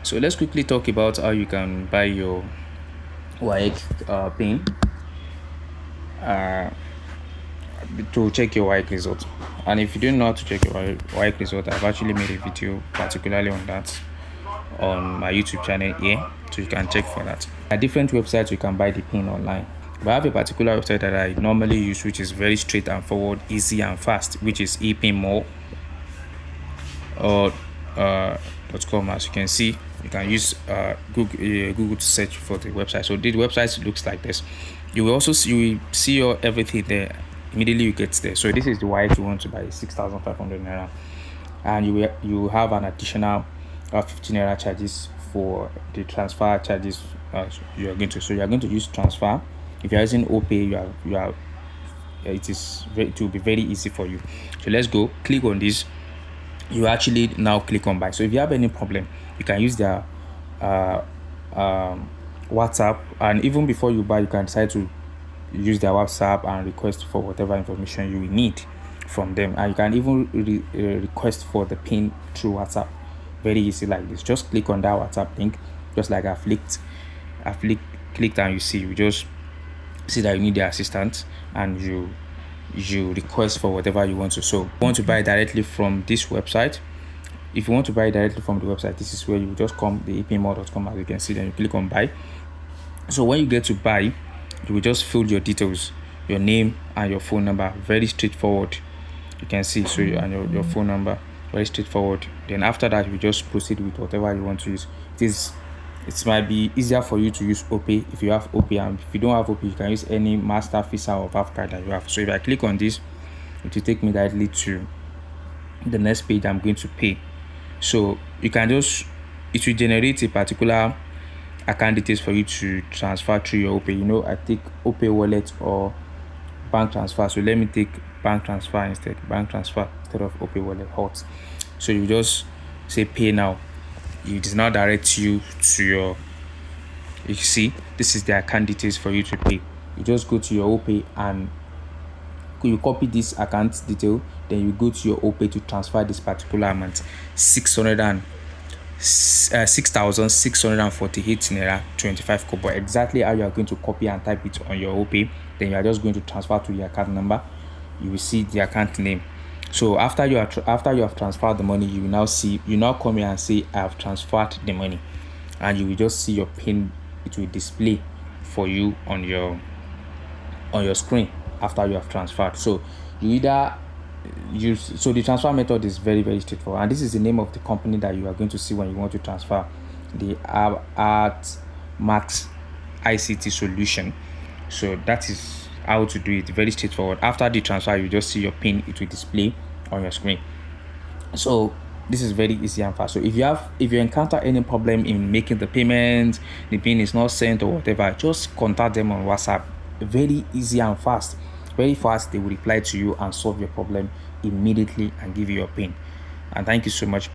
So let's quickly talk about how you can buy your WAEC PIN to check your WAEC result. And if you don't know how to check your WAEC result, I've actually made a video particularly on that on my YouTube channel here, so you can check for that. At different websites you can buy the PIN online, but I have a particular website that I normally use, which is very straight and forward, easy and fast, which is epinmall or .com. As you can see, you can use Google to search for the website. So the website looks like this. You will also see your everything there immediately you get there. So this is the WAEC you want to buy, 6,500 naira, and you have an additional 15 naira charges for the transfer charges. You are going to use transfer. If you are using OPay, it will be very easy for you. So let's go. Click on this. You actually now click on buy. So if you have any problem, you can use their WhatsApp, and even before you buy, you can decide to use their WhatsApp and request for whatever information you will need from them, and you can even request for the PIN through WhatsApp. Very easy like this. Just click on that WhatsApp link, just like I've clicked, and you just see that you need the assistant, and you request for whatever you want to. So you want to buy directly from this website. If you want to buy directly from the website, this is where you just come, the epinmall.com, as you can see. Then you click on buy. So when you get to buy, you will just fill your details, your name and your phone number. Very straightforward, you can see. So and your phone number, very straightforward. Then after that, you just proceed with whatever you want to use. It might be easier for you to use OPay if you have OPay, and if you don't have OPay, you can use any Master, Visa or VAF card that you have. So if I click on this, it will take me directly to the next page. I'm going to pay. So you can it will generate a particular account details for you to transfer through your OPay. I take OPay wallet or bank transfer. So let me take bank transfer instead. Bank transfer instead of OPay wallet hot. So you just say pay now. It does now direct you to you see, this is the account details for you to pay. You just go to your OPay and you copy this account detail, then you go to your OPay to transfer this particular amount, 6,648 naira 25 kobo. Exactly how you are going to copy and type it on your OPay. Then you are just going to transfer to your account number. You will see the account name. So after you have transferred the money, you now come here and say I have transferred the money, and you will just see your PIN. It will display for you on your screen after you have transferred. So you the transfer method is very, very straightforward, and this is the name of the company that you are going to see when you want to transfer, the at Max ICT solution. So that is how to do it. Very straightforward. After the transfer, you just see your PIN. It will display on your screen. So this is very easy and fast. So if you encounter any problem in making the payment, the PIN is not sent or whatever, just contact them on WhatsApp. Very easy and fast. Very fast. They will reply to you and solve your problem immediately and give you your PIN. And thank you so much.